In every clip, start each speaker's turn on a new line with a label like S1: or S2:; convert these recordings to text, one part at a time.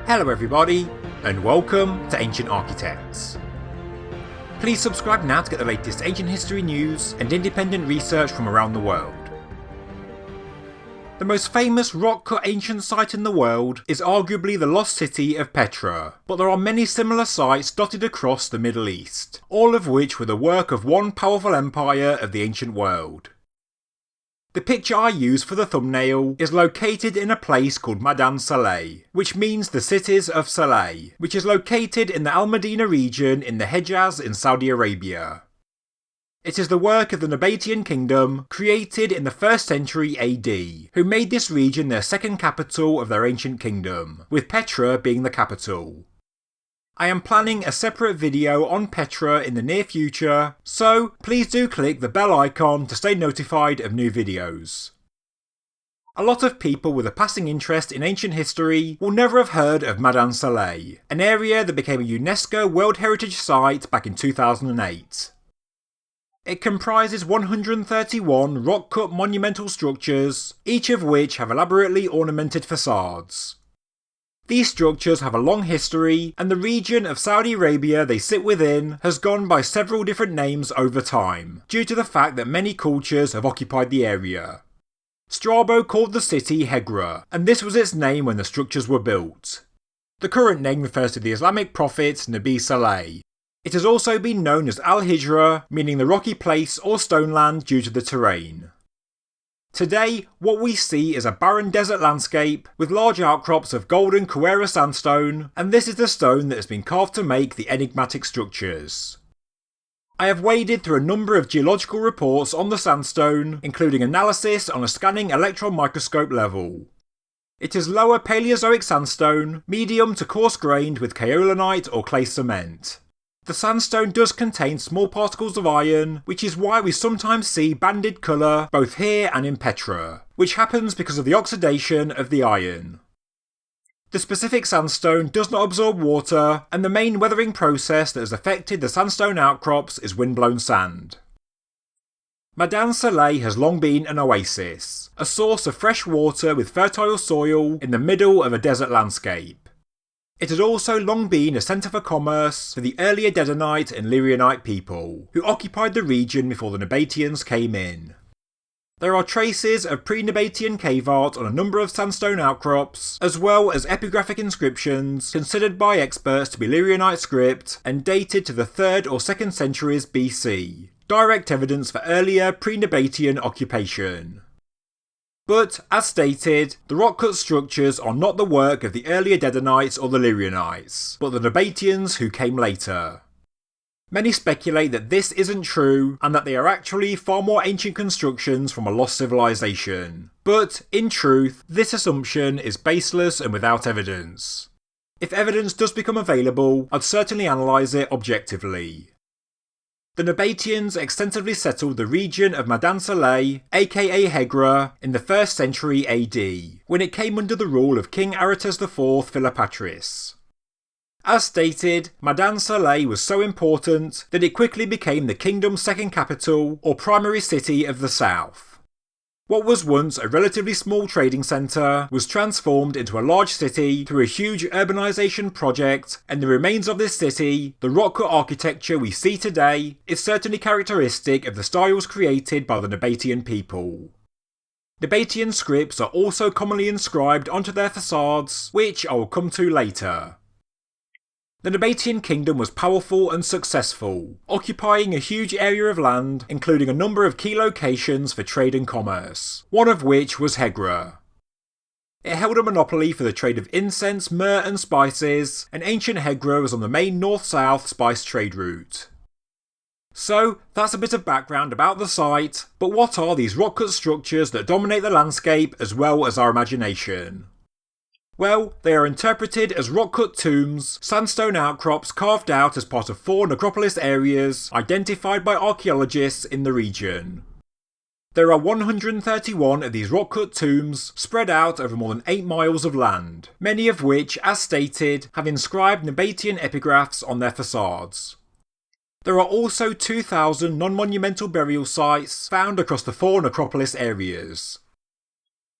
S1: Hello everybody, and welcome to Ancient Architects. Please subscribe now to get the latest ancient history news and independent research from around the world. The most famous rock-cut ancient site in the world is arguably the lost city of Petra, but there are many similar sites dotted across the Middle East, all of which were the work of one powerful empire of the ancient world. The picture I use for the thumbnail is located in a place called Mada'in Saleh, which means the Cities of Saleh, which is located in the Madinah Region in the Hejaz in Saudi Arabia. It is the work of the Nabatean kingdom, created in the 1st century AD, who made this region their second capital of their ancient kingdom, with Petra being the capital. I am planning a separate video on Petra in the near future, so please do click the bell icon to stay notified of new videos. A lot of people with a passing interest in ancient history will never have heard of Mada'in Saleh, an area that became a UNESCO World Heritage Site back in 2008. It comprises 131 rock-cut monumental structures, each of which have elaborately ornamented facades. These structures have a long history, and the region of Saudi Arabia they sit within has gone by several different names over time, due to the fact that many cultures have occupied the area. Strabo called the city Hejaz, and this was its name when the structures were built. The current name refers to the Islamic prophet Mada'in Saleh. It has also been known as Al-Hijra, meaning the rocky place or stone land due to the terrain. Today, what we see is a barren desert landscape with large outcrops of golden Kuwera sandstone, and this is the stone that has been carved to make the enigmatic structures. I have waded through a number of geological reports on the sandstone, including analysis on a scanning electron microscope level. It is lower Paleozoic sandstone, medium to coarse-grained with kaolinite or clay cement. The sandstone does contain small particles of iron, which is why we sometimes see banded colour both here and in Petra, which happens because of the oxidation of the iron. The specific sandstone does not absorb water, and the main weathering process that has affected the sandstone outcrops is windblown sand. Mada'in Saleh has long been an oasis, a source of fresh water with fertile soil in the middle of a desert landscape. It had also long been a centre for commerce for the earlier Dedanite and Lyrianite people, who occupied the region before the Nabataeans came in. There are traces of pre-Nabataean cave art on a number of sandstone outcrops, as well as epigraphic inscriptions considered by experts to be Lyrianite script and dated to the 3rd or 2nd centuries BC, direct evidence for earlier pre-Nabataean occupation. But, as stated, the rock-cut structures are not the work of the earlier Dedanites or the Lyrianites, but the Nabateans who came later. Many speculate that this isn't true, and that they are actually far more ancient constructions from a lost civilization. But, in truth, this assumption is baseless and without evidence. If evidence does become available, I'd certainly analyse it objectively. The Nabateans extensively settled the region of Mada'in Saleh, aka Hejaz, in the 1st century AD, when it came under the rule of King Aretas IV Philopatris. As stated, Mada'in Saleh was so important that it quickly became the kingdom's second capital, or primary city of the south. What was once a relatively small trading centre was transformed into a large city through a huge urbanisation project, and the remains of this city, the rock-cut architecture we see today, is certainly characteristic of the styles created by the Nabatean people. Nabatean scripts are also commonly inscribed onto their facades, which I will come to later. The Nabatean kingdom was powerful and successful, occupying a huge area of land, including a number of key locations for trade and commerce, one of which was Hejaz. It held a monopoly for the trade of incense, myrrh and spices, and ancient Hejaz was on the main north-south spice trade route. So, that's a bit of background about the site, but what are these rock-cut structures that dominate the landscape as well as our imagination? Well, they are interpreted as rock-cut tombs, sandstone outcrops carved out as part of 4 necropolis areas identified by archaeologists in the region. There are 131 of these rock-cut tombs spread out over more than 8 miles of land, many of which, as stated, have inscribed Nabatean epigraphs on their facades. There are also 2,000 non-monumental burial sites found across the 4 necropolis areas.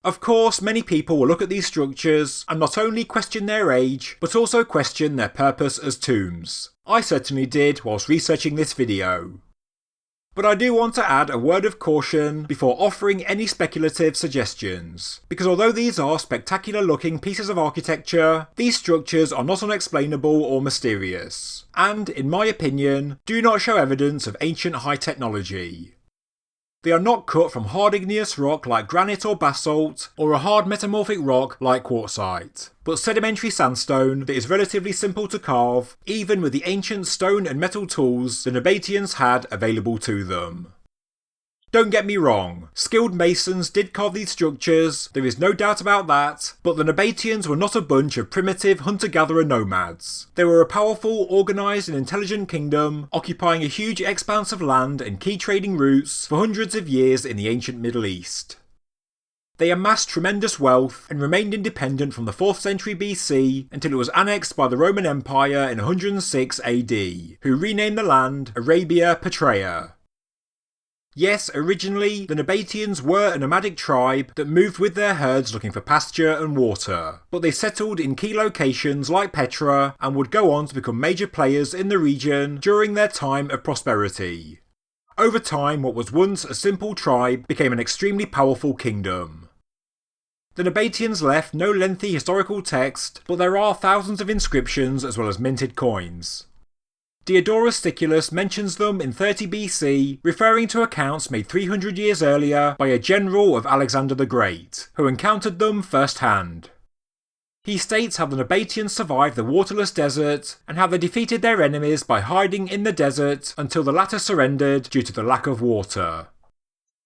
S1: Of course, many people will look at these structures and not only question their age, but also question their purpose as tombs. I certainly did whilst researching this video. But I do want to add a word of caution before offering any speculative suggestions, because although these are spectacular looking pieces of architecture, these structures are not unexplainable or mysterious, and, in my opinion, do not show evidence of ancient high technology. They are not cut from hard igneous rock like granite or basalt, or a hard metamorphic rock like quartzite, but sedimentary sandstone that is relatively simple to carve, even with the ancient stone and metal tools the Nabataeans had available to them. Don't get me wrong, skilled masons did carve these structures, there is no doubt about that, but the Nabateans were not a bunch of primitive hunter-gatherer nomads. They were a powerful, organised and intelligent kingdom, occupying a huge expanse of land and key trading routes for hundreds of years in the ancient Middle East. They amassed tremendous wealth and remained independent from the 4th century BC until it was annexed by the Roman Empire in 106 AD, who renamed the land Arabia Petraea. Yes, originally, the Nabateans were a nomadic tribe that moved with their herds looking for pasture and water, but they settled in key locations like Petra and would go on to become major players in the region during their time of prosperity. Over time, what was once a simple tribe became an extremely powerful kingdom. The Nabateans left no lengthy historical text, but there are thousands of inscriptions as well as minted coins. Diodorus Siculus mentions them in 30 BC, referring to accounts made 300 years earlier by a general of Alexander the Great, who encountered them firsthand. He states how the Nabateans survived the waterless desert, and how they defeated their enemies by hiding in the desert until the latter surrendered due to the lack of water.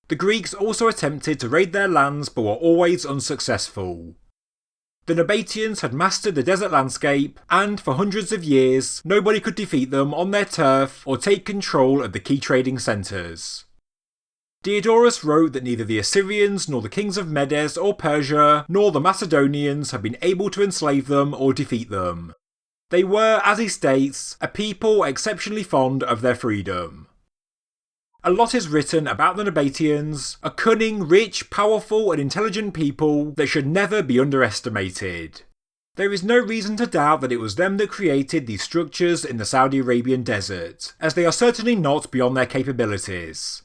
S1: The Greeks also attempted to raid their lands but were always unsuccessful. The Nabataeans had mastered the desert landscape, and for hundreds of years, nobody could defeat them on their turf or take control of the key trading centres. Diodorus wrote that neither the Assyrians nor the kings of Medes or Persia nor the Macedonians had been able to enslave them or defeat them. They were, as he states, a people exceptionally fond of their freedom. A lot is written about the Nabateans, a cunning, rich, powerful and intelligent people that should never be underestimated. There is no reason to doubt that it was them that created these structures in the Saudi Arabian desert, as they are certainly not beyond their capabilities.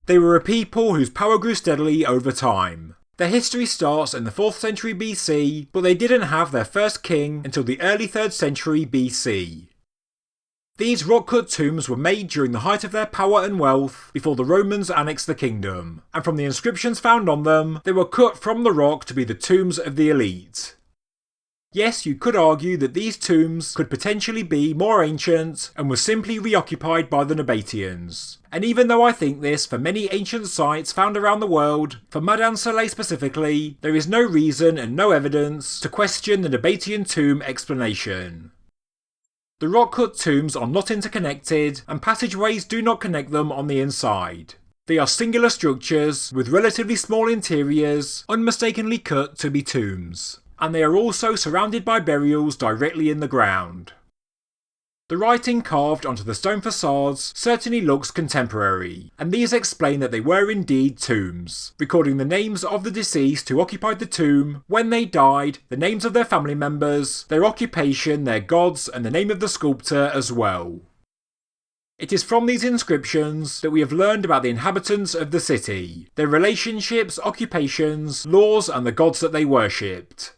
S1: They were a people whose power grew steadily over time. Their history starts in the 4th century BC, but they didn't have their first king until the early 3rd century BC. These rock-cut tombs were made during the height of their power and wealth before the Romans annexed the kingdom, and from the inscriptions found on them, they were cut from the rock to be the tombs of the elite. Yes, you could argue that these tombs could potentially be more ancient and were simply reoccupied by the Nabataeans. And even though I think this for many ancient sites found around the world, for Mada'in Saleh specifically, there is no reason and no evidence to question the Nabataean tomb explanation. The rock-cut tombs are not interconnected, and passageways do not connect them on the inside. They are singular structures, with relatively small interiors, unmistakably cut to be tombs, and they are also surrounded by burials directly in the ground. The writing carved onto the stone facades certainly looks contemporary, and these explain that they were indeed tombs, recording the names of the deceased who occupied the tomb, when they died, the names of their family members, their occupation, their gods, and the name of the sculptor as well. It is from these inscriptions that we have learned about the inhabitants of the city, their relationships, occupations, laws, and the gods that they worshipped.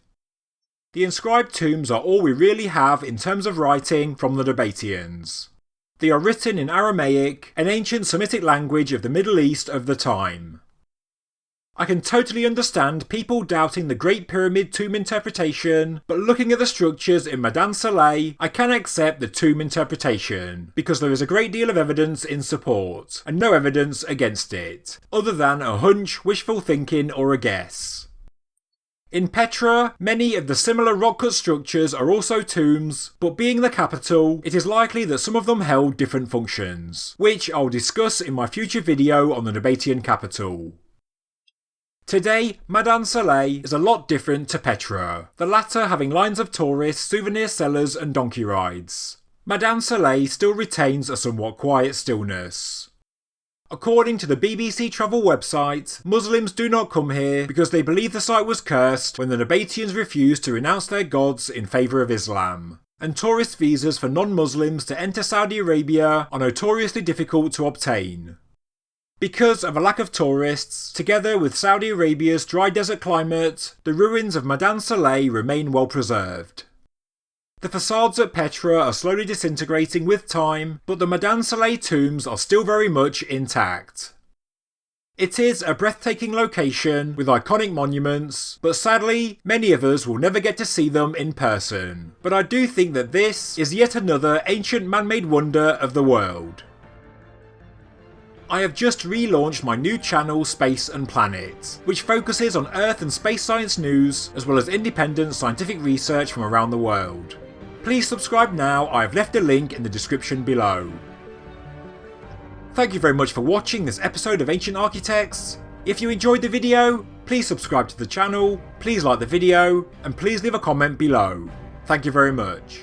S1: The inscribed tombs are all we really have in terms of writing from the Nabataeans. They are written in Aramaic, an ancient Semitic language of the Middle East of the time. I can totally understand people doubting the Great Pyramid tomb interpretation, but looking at the structures in Mada'in Saleh, I can accept the tomb interpretation, because there is a great deal of evidence in support, and no evidence against it, other than a hunch, wishful thinking, or a guess. In Petra, many of the similar rock-cut structures are also tombs, but being the capital, it is likely that some of them held different functions, which I'll discuss in my future video on the Nabatean capital. Today, Mada'in Saleh is a lot different to Petra, the latter having lines of tourists, souvenir sellers and donkey rides. Mada'in Saleh still retains a somewhat quiet stillness. According to the BBC travel website, Muslims do not come here because they believe the site was cursed when the Nabateans refused to renounce their gods in favour of Islam. And tourist visas for non-Muslims to enter Saudi Arabia are notoriously difficult to obtain. Because of a lack of tourists, together with Saudi Arabia's dry desert climate, the ruins of Mada'in Saleh remain well preserved. The facades at Petra are slowly disintegrating with time, but the Mada'in Saleh tombs are still very much intact. It is a breathtaking location with iconic monuments, but sadly, many of us will never get to see them in person. But I do think that this is yet another ancient man-made wonder of the world. I have just relaunched my new channel Space and Planet, which focuses on Earth and space science news, as well as independent scientific research from around the world. Please subscribe now, I have left a link in the description below. Thank you very much for watching this episode of Ancient Architects. If you enjoyed the video, please subscribe to the channel, please like the video, and please leave a comment below. Thank you very much.